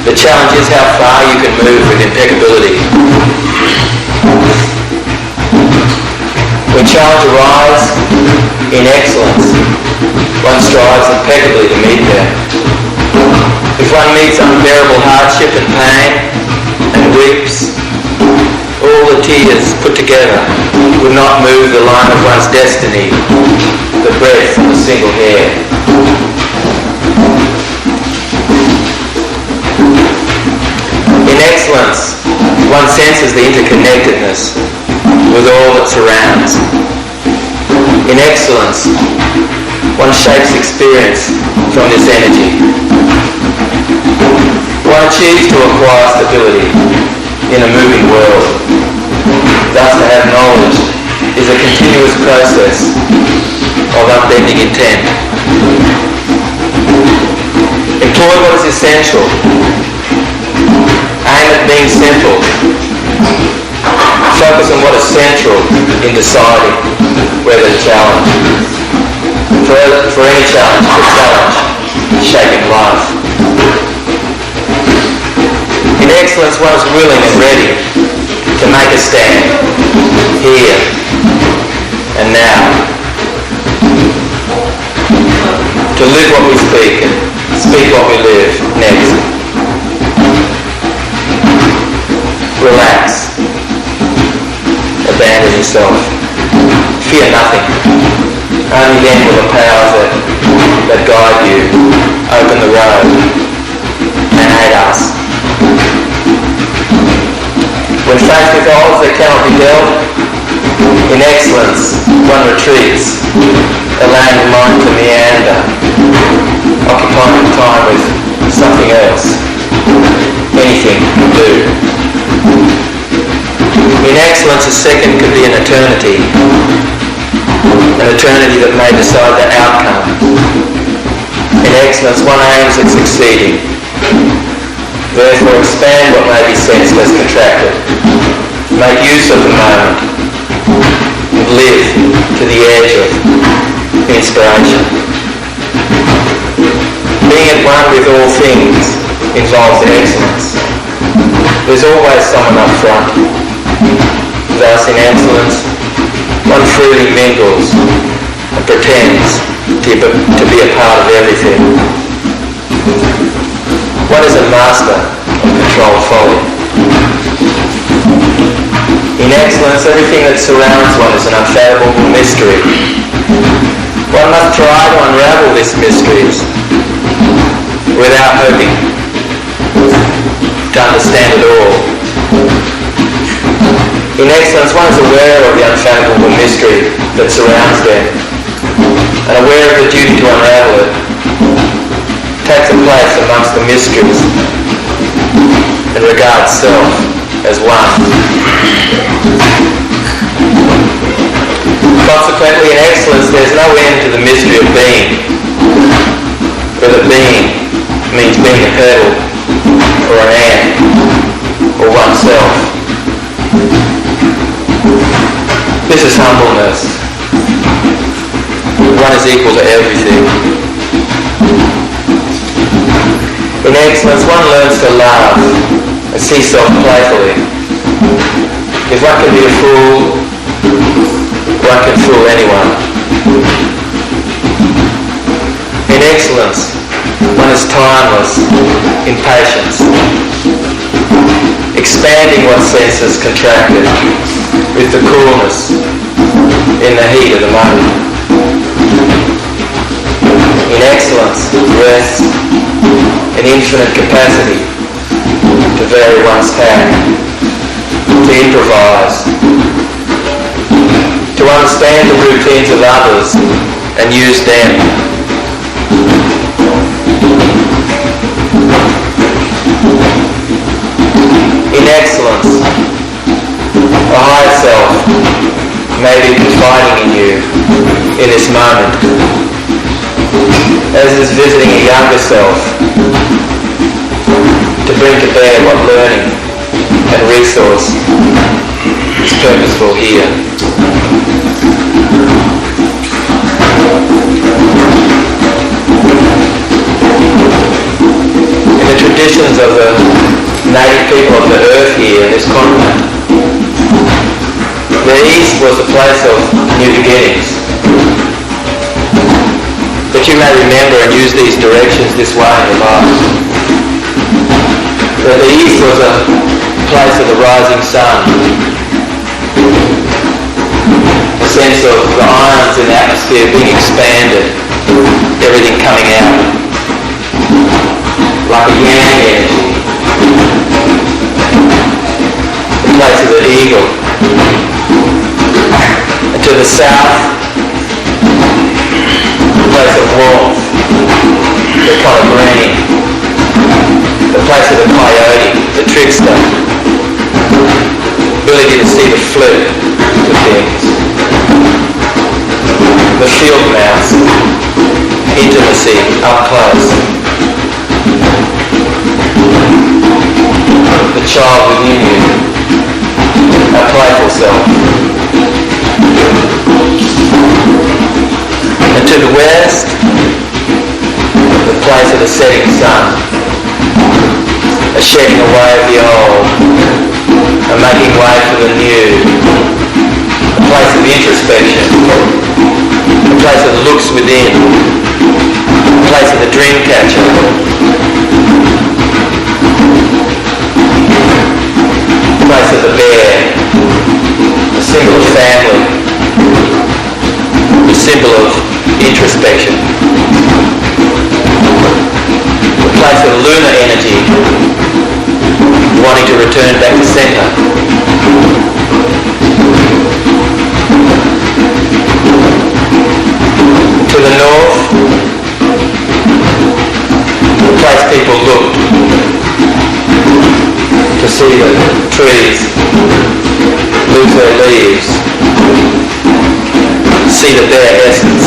The challenge is how far you can move with impeccability. When challenge arrives in excellence, one strives impeccably to meet them. If one meets unbearable hardship and pain and weeps, all the tears put together would not move the line of one's destiny, the breadth of a single hair. In excellence, one senses the interconnectedness with all that surrounds. In excellence, one shapes experience from this energy. One achieves to acquire stability in a moving world. Thus, to have knowledge is a continuous process of unbending intent. Employ what is essential. Aim at being simple. Focus on what is central in deciding whether to challenge. For any challenge, the challenge shaping life. In excellence, one is willing and ready to make a stand here and now. To live what we speak and speak what we live next. Relax. Abandon yourself. Fear nothing. Only then will the powers that guide you open the road and aid us. When faced with odds that cannot be dealt, in excellence one retreats, allowing the mind to meander, occupying time with something else. Anything will do. In excellence, a second could be an eternity that may decide the outcome. In excellence, one aims at succeeding. Therefore, expand what may be sensed as contracted. Make use of the moment and live to the edge of inspiration. Being at one with all things involves excellence. There's always someone up front. Thus, in excellence, one freely mingles and pretends to be a part of everything. One is a master of controlled folly. In excellence, everything that surrounds one is an unfathomable mystery. One must try to unravel these mysteries without hoping to understand it all. In excellence, one is aware of the unfathomable mystery that surrounds them and aware of the duty to unravel it. Takes a place amongst the mysteries and regards self as one. Consequently, in excellence, there's no end to the mystery of being, whether being means being a hurdle or an ant or oneself. This is humbleness. One is equal to everything. In excellence, one learns to laugh and see self playfully. If one can be a fool, one can fool anyone. In excellence, one is timeless in patience, expanding what senses contracted with the coolness in the heat of the moment. In excellence rests an infinite capacity to vary one's tack, to improvise, to understand the routines of others and use them. In excellence, a higher self may be confiding in you in this moment, as is visiting a younger self to bring to bear what learning and resource is purposeful here. In the traditions of the native people of the earth here in this continent. The east was the place of new beginnings. That you may remember and use these directions this way in your life. That the east was a place of the rising sun. A sense of the ions in the atmosphere being expanded. Everything coming out. Like a yang energy. The place of the eagle. And to the south, the place of warmth, the colour green, the place of the coyote, the trickster, ability to see the fluke to things, the field mouse, intimacy up close, the child within you, a playful self. And to the west, the place of the setting sun, a shedding away of the old, a making way for the new, a place of introspection, a place that looks within, a place of the dream catcher, a place of the bear, a symbol of family, a symbol of introspection, a place of lunar energy, wanting to return back to centre. To the north, the place people looked to see the trees lose their leaves, see the bare essence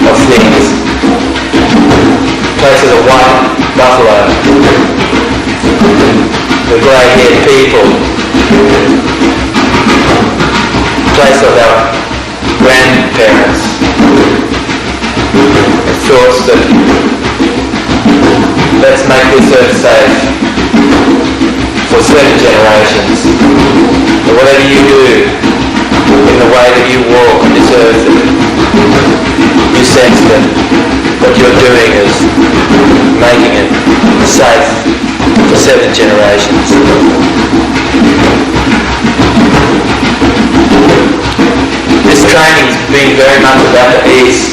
of things. Place of the white buffalo, the grey-haired people, place of our grandparents, and thoughts that let's make this earth safe for certain generations. And whatever you do in the way that you walk on this earth, you sense that what you're doing is making it safe for 7 generations. This training's been very much about the East,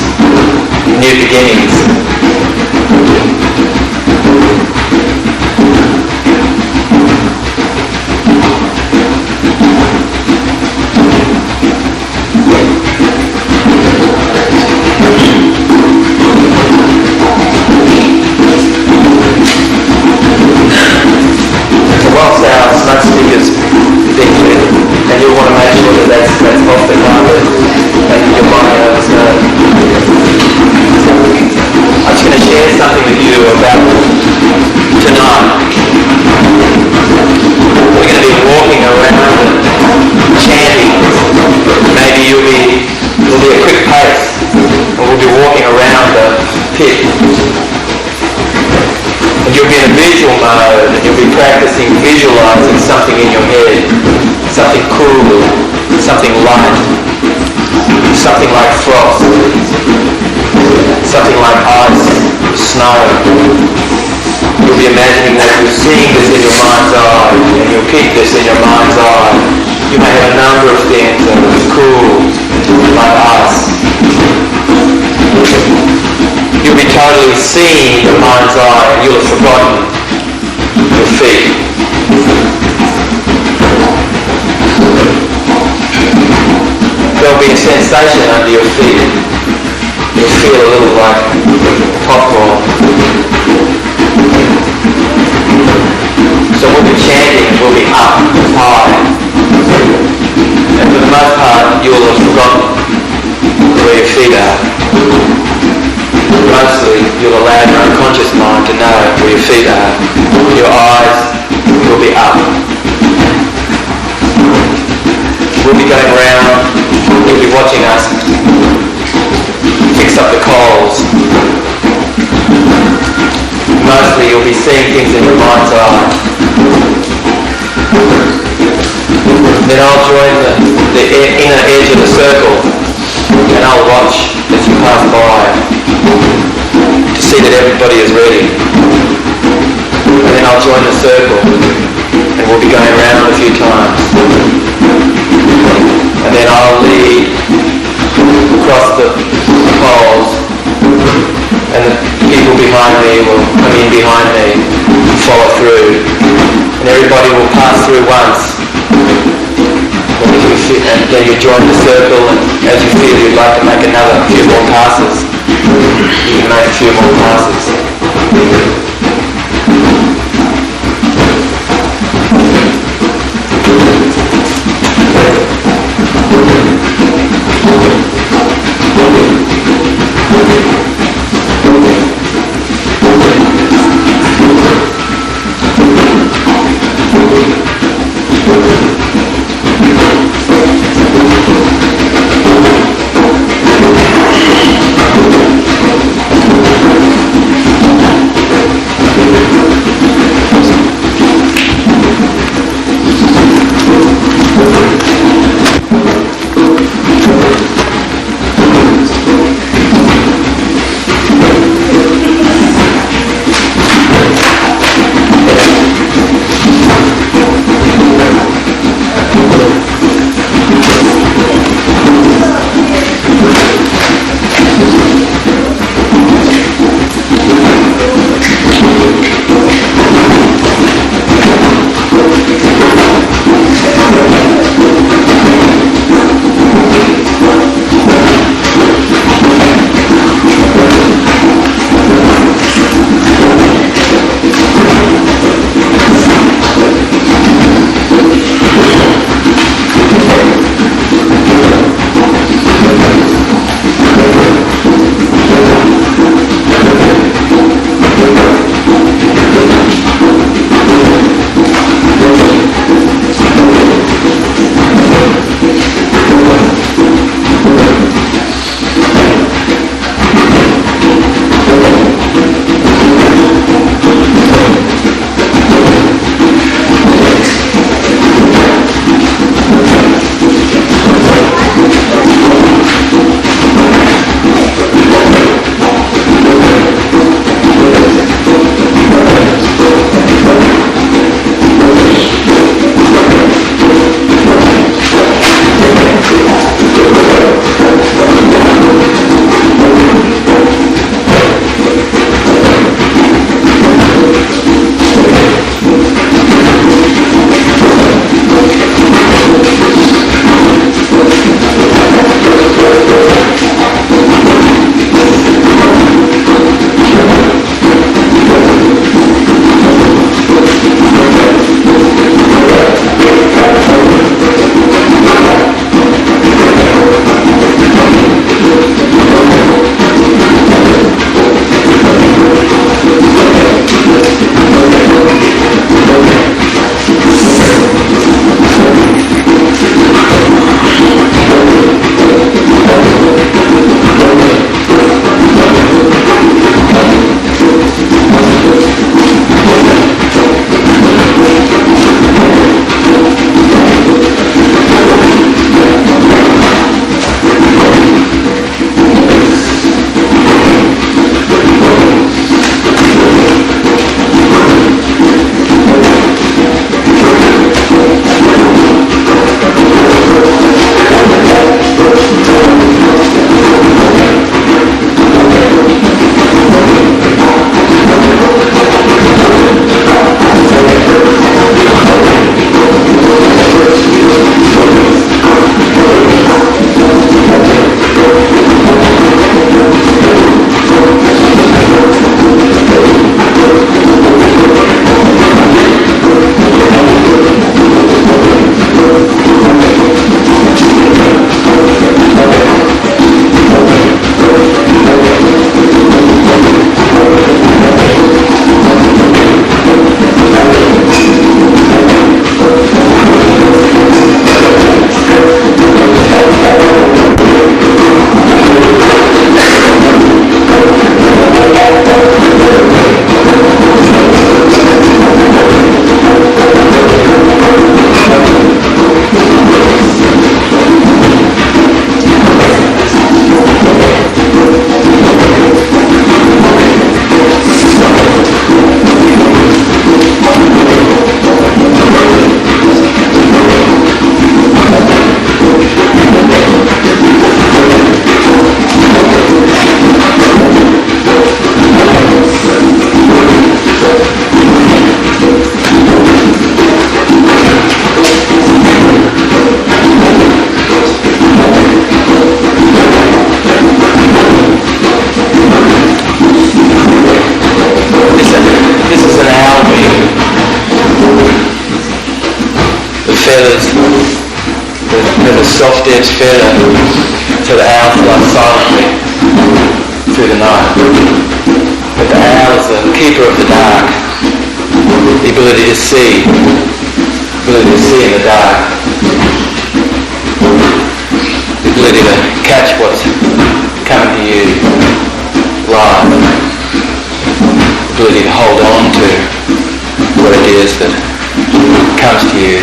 new beginnings. Whilst our smoke stickers being lit, and you'll want to make sure that that's off the carpet, making your body understand. I'm just going to share something with you about tonight. We're going to be walking around and chanting. Maybe it'll be a quick pace, and we'll be walking around the pit. And you'll be in a visual mode, and you'll be practicing visualizing something in your head, something cool, something light, something like frost, something like ice, snow. You'll be imagining that you're seeing this in your mind's eye, and you'll keep this in your mind's eye. You may have a number of things that are cool, like ice. You'll be totally seeing the mind's eye, and you'll have forgotten your feet. There'll be a sensation under your feet. You'll feel a little like popcorn. So we'll be chanting, we'll be up, high. And for the most part, you'll have forgotten where your feet are. Mostly, you'll allow your unconscious mind to know where your feet are. Your eyes will be up. We'll be going around, you'll be watching us fix up the coals. Most you'll be seeing things in your mind's eye. Then I'll join the inner edge of the circle, and I'll watch as you pass by to see that everybody is ready. And then I'll join the circle, and we'll be going around a few times. And then I'll lead across the poles, and the people behind me will come in behind me and follow through. And everybody will pass through once. And then you join the circle, and as you feel you'd like to make another few more passes, you can make a few more passes. feathers, the soft edge feather, so the owl flies silently through the night. But the owl is the keeper of the dark, the ability to see in the dark, the ability to catch what's coming to you live, the ability to hold on to what it is that comes to you,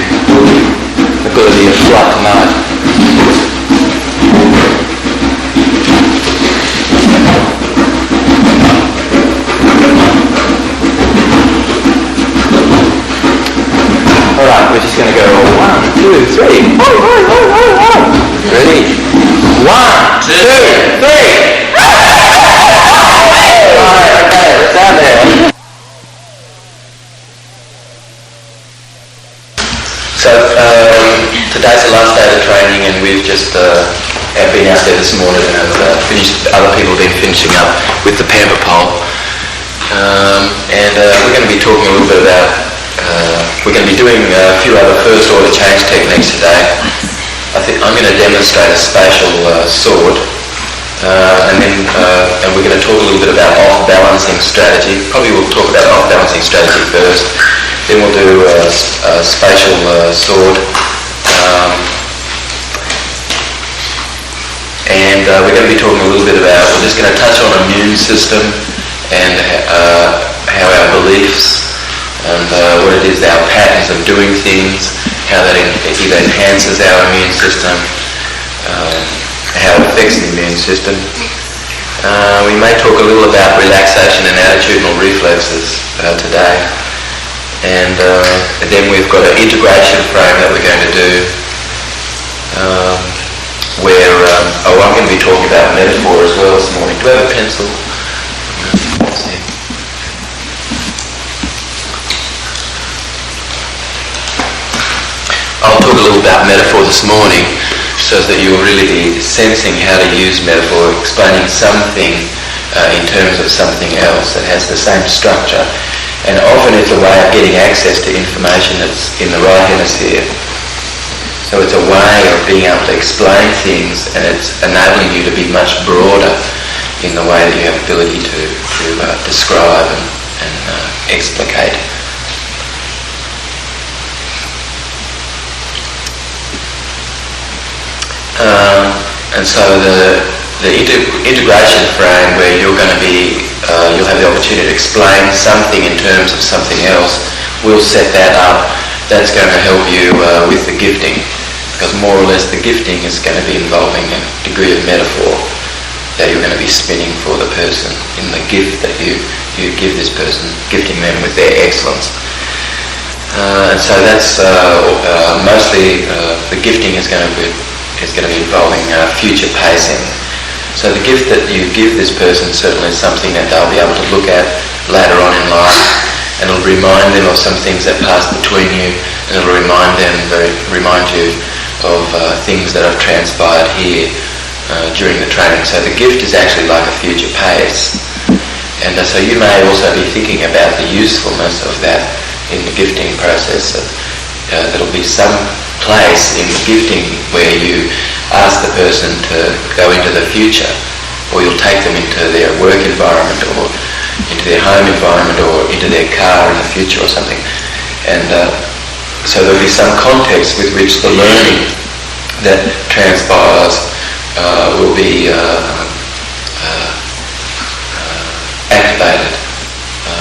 the ability of flight to night. Alright, we're just going to go 1, 2, 3. Ready? 1, 2, 3. Alright, okay, let's out there. So, today's the last day of the training, and we've just been out there this morning and finished. Other people have been finishing up with the pamper pole. And we're going to be talking a little bit about we're going to be doing a few other first order change techniques today. I think I'm going to demonstrate a spatial sword, and we're going to talk a little bit about off-balancing strategy. Probably we'll talk about off-balancing strategy first. Then we'll do a spatial sword, and we're going to be talking a little bit about. We're just going to touch on immune system and how our beliefs and what it is, our patterns of doing things, how that either enhances our immune system, how it affects the immune system. We may talk a little about relaxation and attitudinal reflexes today. And then we've got an integration frame that we're going to do where, I'm going to be talking about metaphor as well this morning. Do I have a pencil? Let's see. I'll talk a little about metaphor this morning so that you'll really be sensing how to use metaphor, explaining something in terms of something else that has the same structure. And often it's a way of getting access to information that's in the right hemisphere. So it's a way of being able to explain things, and it's enabling you to be much broader in the way that you have ability to describe and explicate. And so the integration frame, where you're going to be, you'll have the opportunity to explain something in terms of something else, we'll set that up. That's going to help you with the gifting, because more or less the gifting is going to be involving a degree of metaphor that you're going to be spinning for the person in the gift that you give this person, gifting them with their excellence. And so that's mostly the gifting is going to be involving future pacing. So the gift that you give this person certainly is something that they'll be able to look at later on in life, and it'll remind them of some things that passed between you, and it'll remind you of things that have transpired here during the training. So the gift is actually like a future pace, and so you may also be thinking about the usefulness of that in the gifting process. There'll be some place in the gifting where you ask the person to go into the future, or you'll take them into their work environment or into their home environment or into their car in the future or something. And so there'll be some context with which the learning that transpires will be activated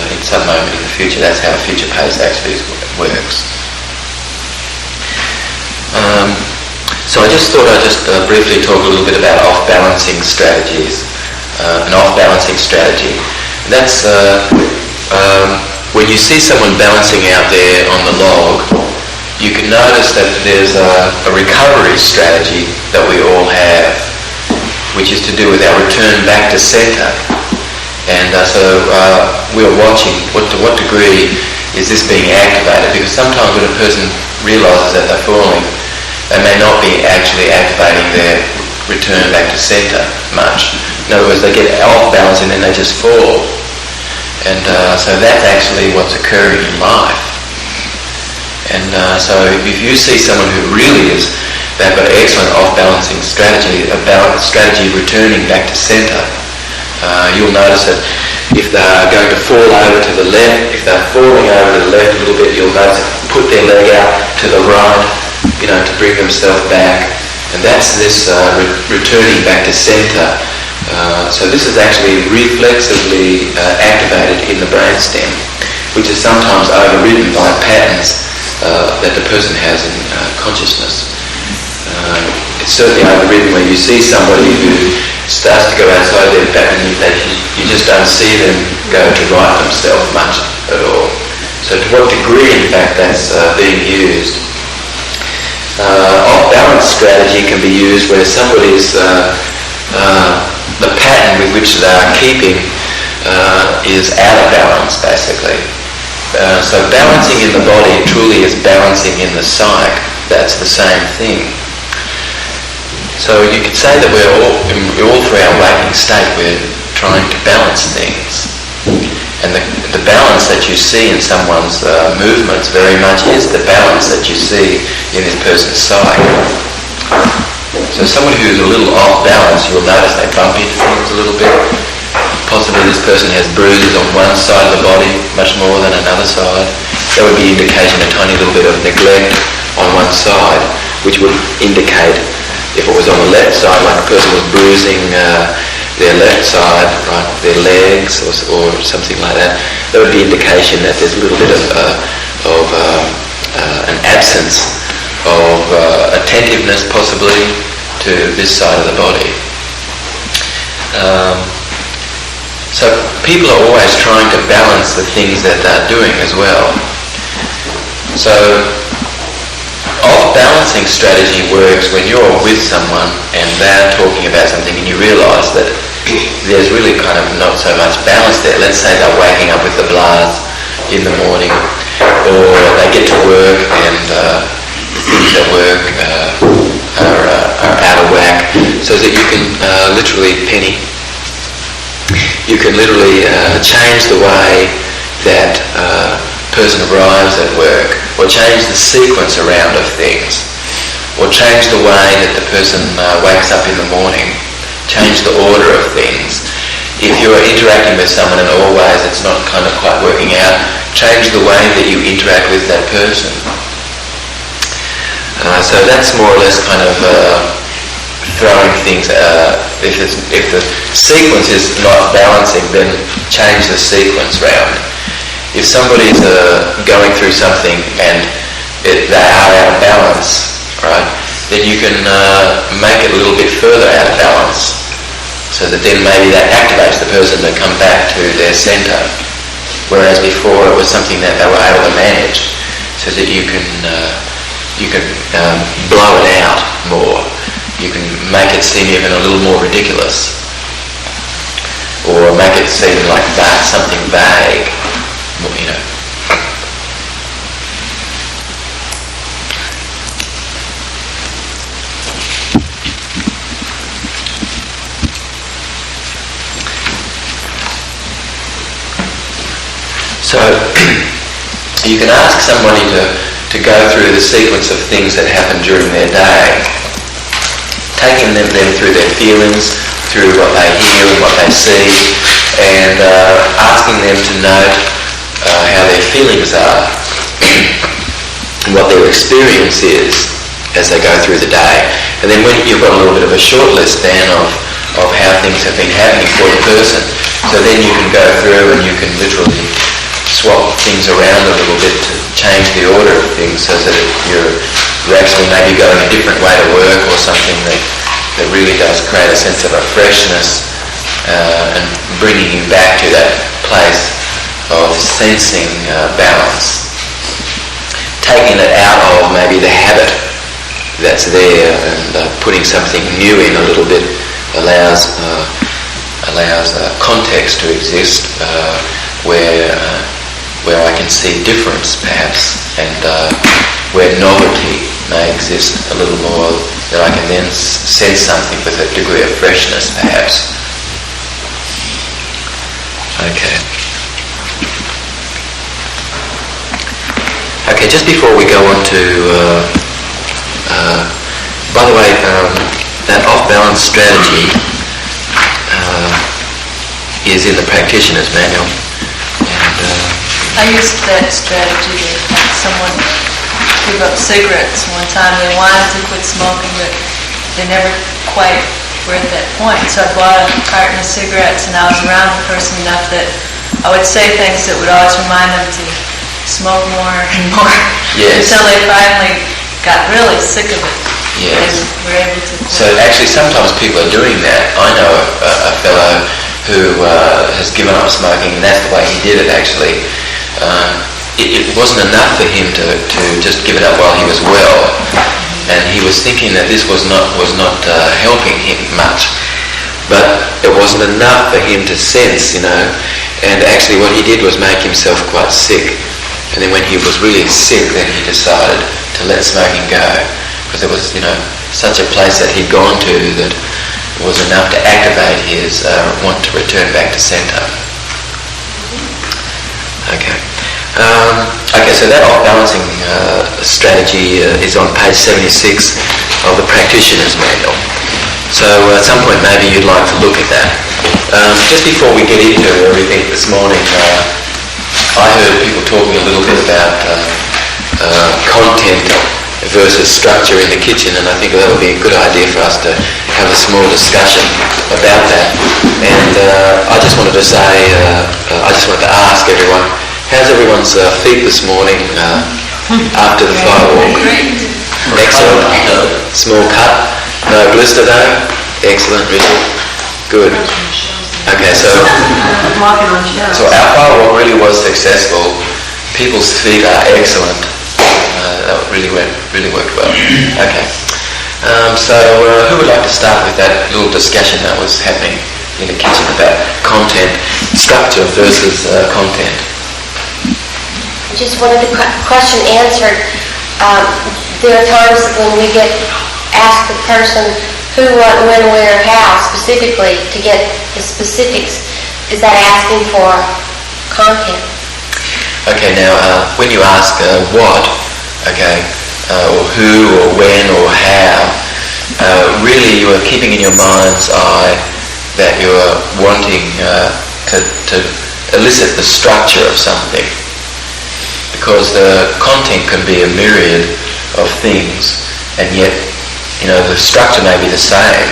in some moment in the future. That's how future pace actually works. So I just thought I'd just briefly talk a little bit about off-balancing strategies. An off-balancing strategy. That's when you see someone balancing out there on the log, you can notice that there's a recovery strategy that we all have, which is to do with our return back to centre. And so we're watching to what degree is this being activated, because sometimes when a person realises that they're falling, they may not be actually activating their return back to centre much. In other words, they get off balance and then they just fall. And so that's actually what's occurring in life. And so if you see someone who really is, they've got excellent off-balancing strategy, a strategy returning back to centre, you'll notice that if they're going to fall over to the left, if they're falling over to the left a little bit, you'll notice they put their leg out to the right, to bring themselves back. And that's this returning back to centre. So this is actually reflexively activated in the brainstem, which is sometimes overridden by patterns that the person has in consciousness. It's certainly overridden when you see somebody who starts to go outside their pattern, you just don't see them go to right themselves much at all. So to what degree, in fact, that's being used. Off-balance strategy can be used where somebody's the pattern with which they are keeping is out of balance, basically. So balancing in the body truly is balancing in the psyche. That's the same thing. So you could say that we're all through our waking state, we're trying to balance things. And the balance that you see in someone's movements very much is the balance that you see in this person's psyche. So someone who's a little off balance, you'll notice they bump into things a little bit. Possibly this person has bruises on one side of the body much more than another side. That would be indication a tiny little bit of neglect on one side, which would indicate, if it was on the left side, like a person was bruising their left side, right, their legs or something like that, that would be indication that there's a little bit of an absence of attentiveness possibly to this side of the body. So people are always trying to balance the things that they're doing as well. So off-balancing strategy works when you're with someone and they're talking about something and you realise that there's really kind of not so much balance there. Let's say they're waking up with the blast in the morning, or they get to work and the things at work are out of whack, so that you can you can literally change the way that person arrives at work, or change the sequence around of things, or change the way that the person wakes up in the morning, change the order of things. If you're interacting with someone and always it's not kind of quite working out, change the way that you interact with that person. So that's more or less kind of throwing things. If the sequence is not balancing, then change the sequence round. If somebody's going through something and they are out of balance, right, then you can make it a little bit further out of balance, so that then maybe that activates the person to come back to their centre, whereas before it was something that they were able to manage, so that you can blow it out more. You can make it seem even a little more ridiculous, or make it seem like that, something vague, So you can ask somebody to go through the sequence of things that happen during their day, taking them through their feelings, through what they hear and what they see, and asking them to note how their feelings are and what their experience is as they go through the day. And then when you've got a little bit of a short list then of how things have been happening for the person, so then you can go through and you can literally swap things around a little bit to change the order of things, so that you're actually maybe going a different way to work, or something that really does create a sense of a freshness and bringing you back to that place of sensing balance. Taking it out of maybe the habit that's there and putting something new in a little bit allows context to exist where I can see difference perhaps, and where novelty may exist a little more, that I can then sense something with a degree of freshness perhaps. Okay. Okay, just before we go on to, by the way, that off-balance strategy is in the Practitioner's Manual. I used that strategy to help someone give up cigarettes. One time they wanted to quit smoking, but they never quite were at that point. So I bought a carton of cigarettes, and I was around the person enough that I would say things that would always remind them to smoke more and more. Yes. Until they finally got really sick of it. Yes. And were able to quit. So actually sometimes people are doing that. I know a fellow who has given up smoking, and that's the way he did it actually. It wasn't enough for him to just give it up while he was well, and he was thinking that this was not helping him much. But it wasn't enough for him to sense, and actually what he did was make himself quite sick. And then when he was really sick, then he decided to let smoking go, because there was, such a place that he'd gone to that was enough to activate his want to return back to centre. Okay. So that off-balancing strategy is on page 76 of the Practitioner's Manual. So at some point maybe you'd like to look at that. Just before we get into everything this morning, I heard people talking a little bit about content versus structure in the kitchen, and I think that would be a good idea for us to have a small discussion about that. And I just wanted to say, I just wanted to ask everyone, how's everyone's feet this morning after the fire walk? Excellent. Small cut. No blister though? Excellent, Richard. Good. Okay, so our fire walk really was successful. People's feet are excellent. That really worked well. Okay. So who would like to start with that little discussion that was happening in the kitchen about content, structure versus content? Just wanted the question answered. There are times when we get asked the person who, what, when, where, how, specifically, to get the specifics. Is that asking for content? Okay, now when you ask what, or who, or when, or how, really you are keeping in your mind's eye that you are wanting to elicit the structure of something. Because the content can be a myriad of things, and yet, the structure may be the same.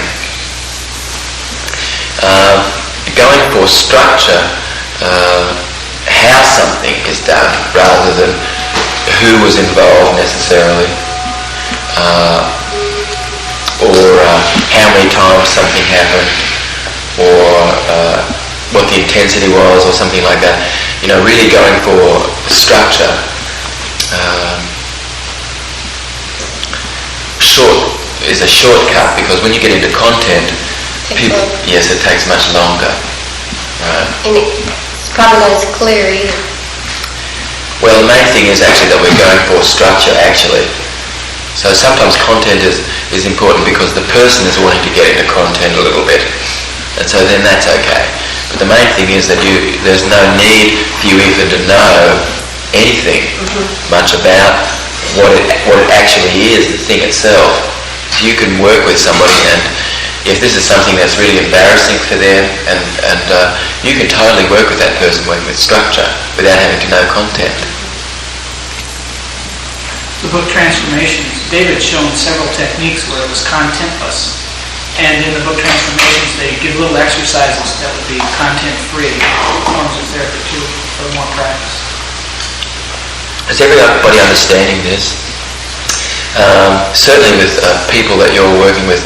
Going for structure, how something is done, rather than who was involved necessarily, or how many times something happened, or what the intensity was, or something like that. Really going for structure. Short is a shortcut, because when you get into content, yes, it takes much longer. Right. And it's probably not as clear either. Well, the main thing is actually that we're going for structure, actually. So sometimes content is important because the person is wanting to get into content a little bit, and so then that's okay. But the main thing is that there's no need for you even to know anything much about what it actually is, the thing itself. So you can work with somebody, and if this is something that's really embarrassing for them, and you can totally work with that person working with structure without having to know content. The book Transformations, David's shown several techniques where it was contentless. And in the book Transformations, they give little exercises that would be content-free, forms of therapy too, for more practice. Is everybody understanding this? Certainly with people that you're working with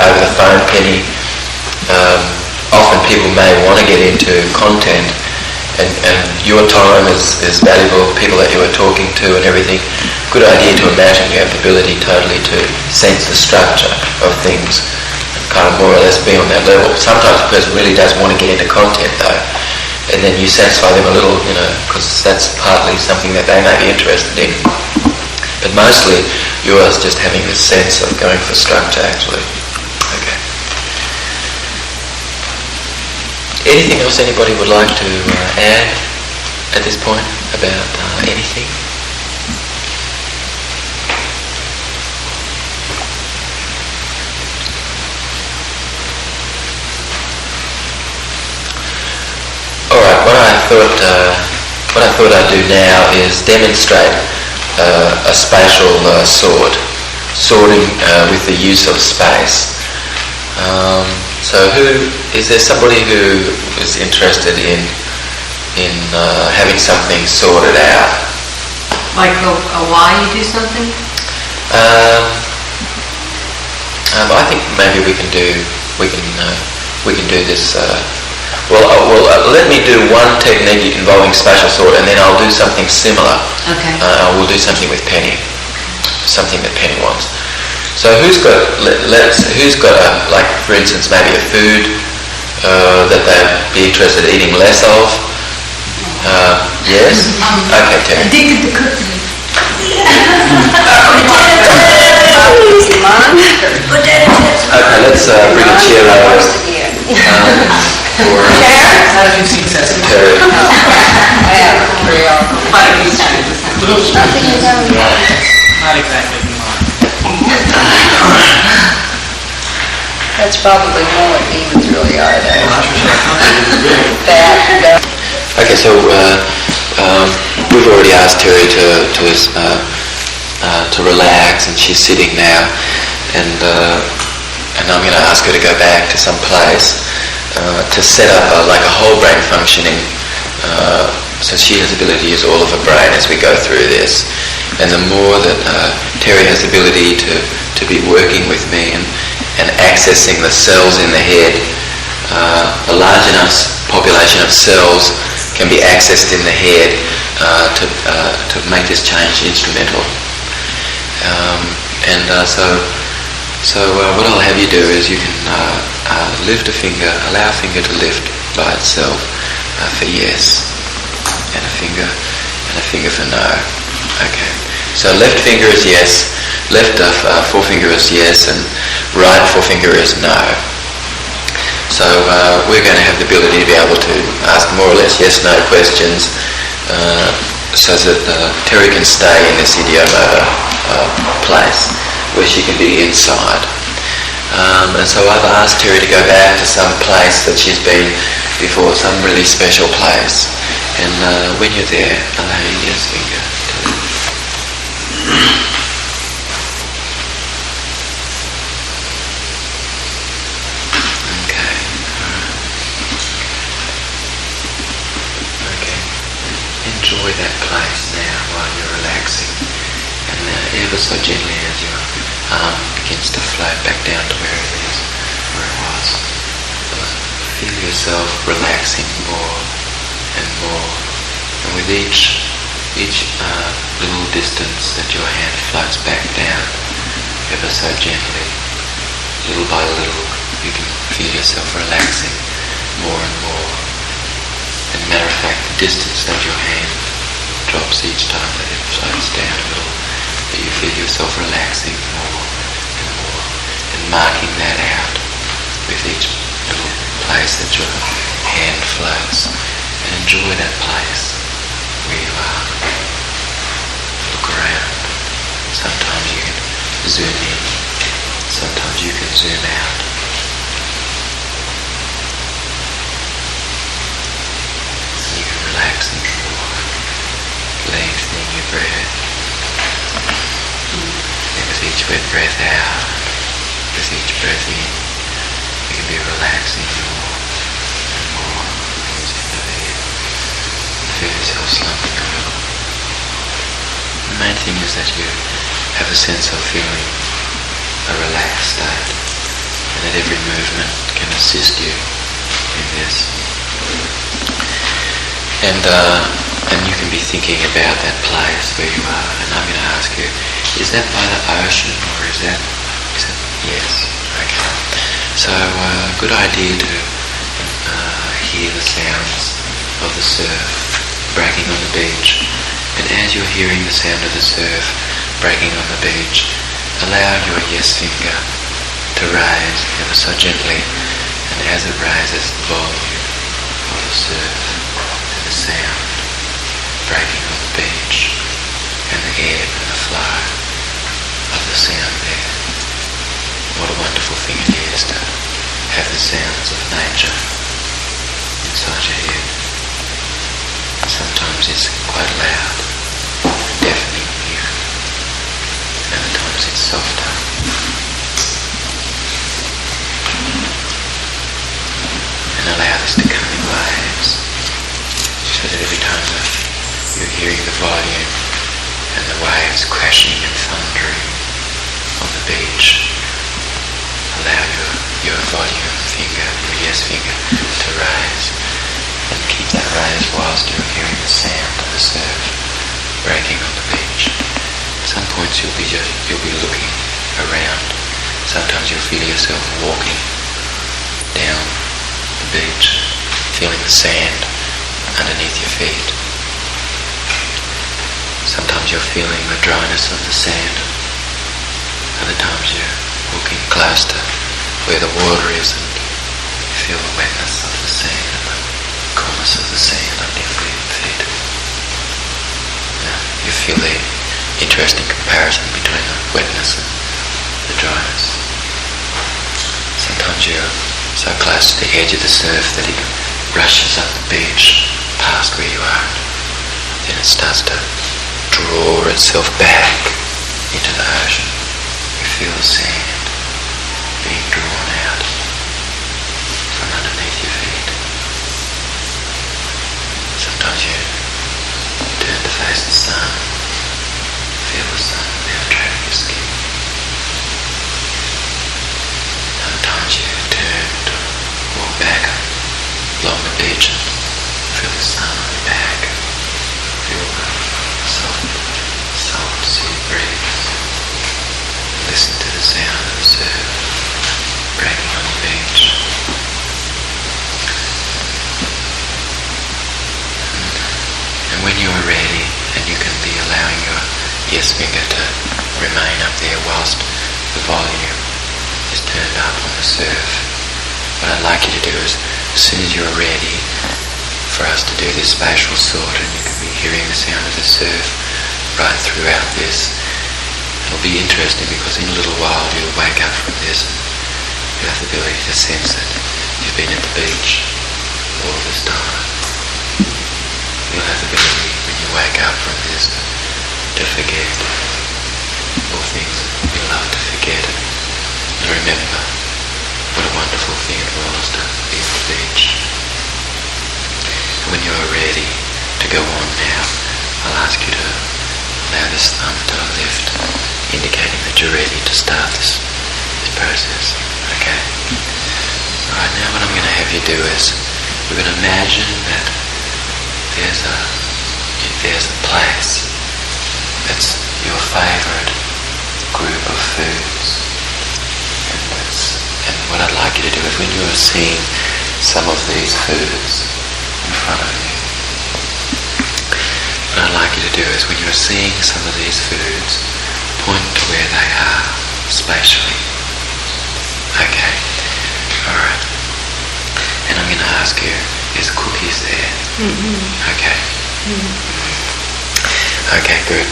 over the phone, Penny, often people may want to get into content, and your time is valuable, people that you are talking to and everything. Good idea to imagine you have the ability totally to sense the structure of things, and kind of more or less be on that level. Sometimes a person really does want to get into content though, and then you satisfy them a little, because that's partly something that they may be interested in. But mostly yours just having this sense of going for structure actually. Okay. Anything else anybody would like to add at this point about anything? what I thought I'd do now is demonstrate a spatial sorting with the use of space. So is there somebody who is interested in having something sorted out? Like why you do something? I think maybe we can do this. Let me do one technique involving spatial sort, and then I'll do something similar. Okay. We'll do something with Penny, something that Penny wants. So who's got like, for instance, maybe a food that they'd be interested in eating less of? Yes? Okay, Terry. Addicted to cooking. Okay, let's bring a chair over. How have you seen Sesame? Terry. Not exactly mine. That's probably more what demons really are, though. Okay, so we've already asked Terry to relax, and she's sitting now, and I'm going to ask her to go back to some place to set up like a whole brain functioning, so she has the ability to use all of her brain as we go through this. And the more that Terry has the ability to be working with me and accessing the cells in the head, a large enough population of cells can be accessed in the head to make this change instrumental. So what I'll have you do is you can lift a finger, allow a finger to lift by itself for yes, and a finger for no. Okay. So left finger is yes, left forefinger is yes, and right forefinger is no. So we're going to have the ability to be able to ask more or less yes/no questions, so that Terry can stay in this ideomotor place where she can be inside. And so I've asked Terry to go back to some place that she's been before, some really special place. And when you're there, allow your yes finger to lift. Okay. Okay. Enjoy that place now while you're relaxing. And ever so gently as your arm begins to float back down to where it is, where it was. Feel yourself relaxing more and more. And with each little distance that your hand floats back down, ever so gently, little by little, you can feel yourself relaxing more and more. As a matter of fact, the distance that your hand drops each time that it floats down a little, that you feel yourself relaxing more and more, and marking that out with each little place that your hand floats. And enjoy that place where you are. Look around. Sometimes you can zoom in, sometimes you can zoom out. You can relax even more, lengthening your breath. And with each wet breath out, with each breath in, you can be relaxing more and more towards the end of the head. Feel yourself slumping a little. The main thing is that you have a sense of feeling a relaxed state, and that every movement can assist you in this. And you can be thinking about that place where you are, and I'm going to ask you, is that by the ocean, or is that yes? Okay. So good idea to hear the sounds of the surf breaking on the beach. And as you're hearing the sound of the surf breaking on the beach, allow your yes finger to rise ever so gently, and as it rises, the volume of the surf and the sound breaking on the beach, and the ebb and the flow of the sound there. What a wonderful thing it is to have the sounds of nature inside your head. times it's quite loud, deafening here, and other times it's softer. And allow this to come in waves, so that every time you're hearing the volume and the waves crashing and thundering on the beach, allow your volume finger, your yes finger, to raise, and keep that raised whilst you're hearing the sound of the surf breaking on the beach. At some points you'll be looking around. Sometimes you'll feel yourself walking down the beach, feeling the sand underneath your feet. Sometimes you're feeling the dryness of the sand. Other times you're walking close to where the water is and you feel the wetness of the sand and the coolness of the sand under your feet. You feel the interesting comparison between the wetness and the dryness. Sometimes you're so close to the edge of the surf that it rushes up the beach past where you are. Then it starts to draw itself back into the ocean. You feel the sand being drawn out from underneath your feet. Sometimes you turn to face the sun, feel the sun penetrate your skin. Sometimes you turn to walk back along the beach and feel the sun on your back, feel the soft sea breeze. Listen to the sound of the surf breaking on the beach. And when you are ready, and you can be allowing your yes finger to remain up there whilst the volume is turned up on the surf, what I'd like you to do is, as soon as you're ready for us to do this spatial sort, and you can be hearing the sound of the surf right throughout this, it'll be interesting because in a little while you'll wake up from this and you'll have the ability to sense that you've been at the beach all this time. You'll have the ability when you wake up from this to forget all things that you love to forget and remember what a wonderful thing it was to be at the beach. And when you are ready to go on now, I'll ask you to allow this thumb to lift, indicating that you're ready to start this process. Okay? Alright, now what I'm going to have you do is we're going to imagine that there's a place that's your favourite group of foods. And what I'd like you to do is when you're seeing some of these foods in front of you, what I'd like you to do is when you're seeing some of these foods, point to where they are spatially. Okay. Alright. And I'm going to ask you, is cookies there? Mm-hmm. Okay. Mm-hmm. Okay, good.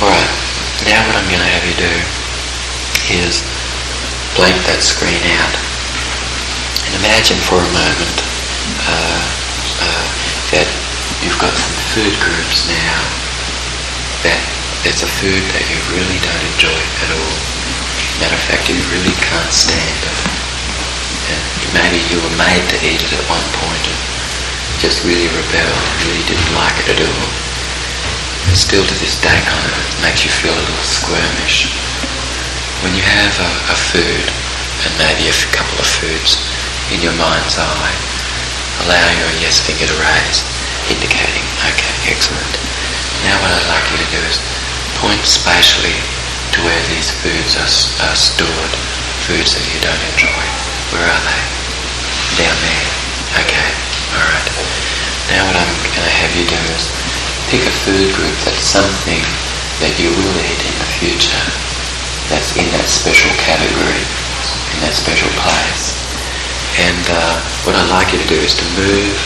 Alright. Now what I'm going to have you do is blank that screen out. And imagine for a moment that you've got some food groups now that there's a food that you really don't enjoy at all. Matter of fact, you really can't stand it. And maybe you were made to eat it at one point and just really rebelled, really didn't like it at all. And still to this day kind of makes you feel a little squirmish. When you have a food, and maybe a couple of foods in your mind's eye, allow your yes finger to raise, indicating, okay, excellent. Now what I'd like you to do is point spatially to where these foods are stored, foods that you don't enjoy. Where are they? Down there. Okay, alright. Now what I'm going to have you do is pick a food group that's something that you will eat in the future, that's in that special category, in that special place. And what I'd like you to do is to move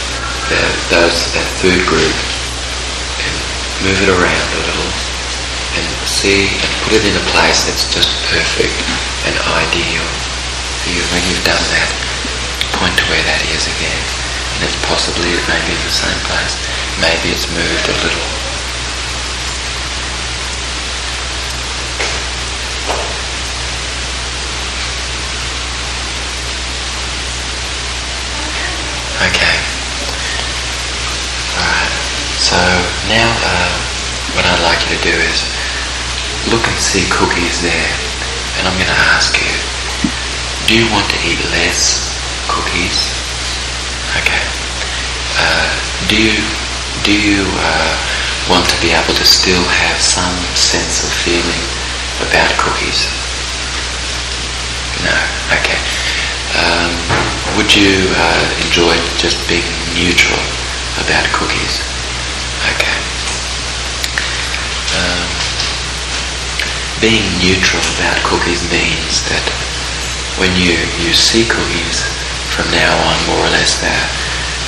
that food group and move it around a little and see and put it in a place that's just perfect and ideal for you. When you've done that, point to where that is again. And it's possibly, it may be in the same place maybe it's moved a little. Okay. Alright. So now what I'd like you to do is look and see cookies there. And I'm going to ask you, do you want to eat less cookies? Okay. Do you want to be able to still have some sense of feeling about cookies? No. Okay. Would you enjoy just being neutral about cookies? Okay. Being neutral about cookies means that when you see cookies from now on, more or less, that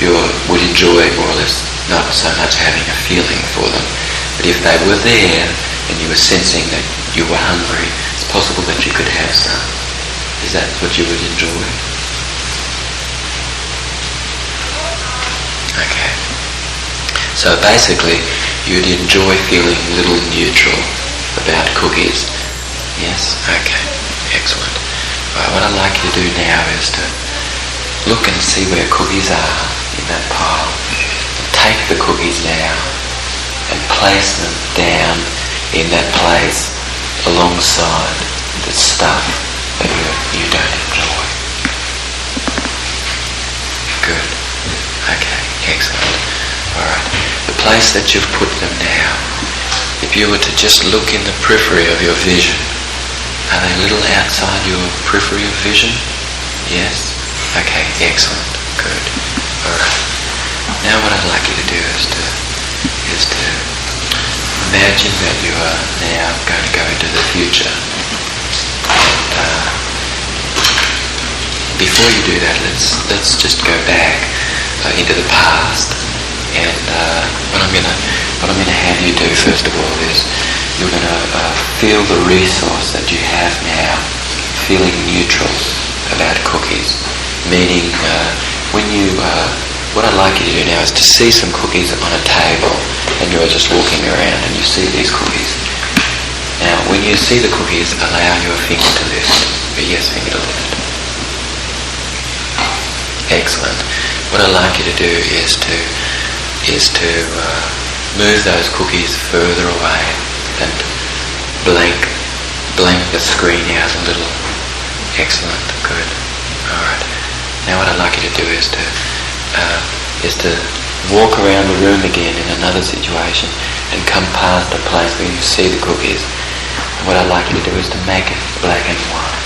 you would enjoy more or less not so much having a feeling for them. But if they were there and you were sensing that you were hungry, it's possible that you could have some. Is that what you would enjoy? Okay. So basically, you'd enjoy feeling a little neutral about cookies. Yes? Okay. Excellent. Right, what I'd like you to do now is to look and see where cookies are in that pile. And take the cookies now and place them down in that place alongside the stuff that you don't enjoy. Good. Okay. Excellent. Alright. The place that you've put them now, if you were to just look in the periphery of your vision, are they a little outside your periphery of vision? Yes? Okay, excellent. Good. Alright. Now what I'd like you to do is to imagine that you are now going to go into the future. And before you do that, let's just go back into the past. And what I'm going to have you do first of all is you're going to feel the resource that you have now, feeling neutral about cookies. Meaning, what I'd like you to do now is to see some cookies on a table, and you're just walking around and you see these cookies. Now, when you see the cookies, allow your finger to lift, your yes finger to lift. Excellent. What I'd like you to do is to move those cookies further away and blank the screen out a little. Excellent. Good. All right. Now what I'd like you to do is to walk around the room again in another situation and come past a place where you see the cookies. And what I'd like you to do is to make it black and white.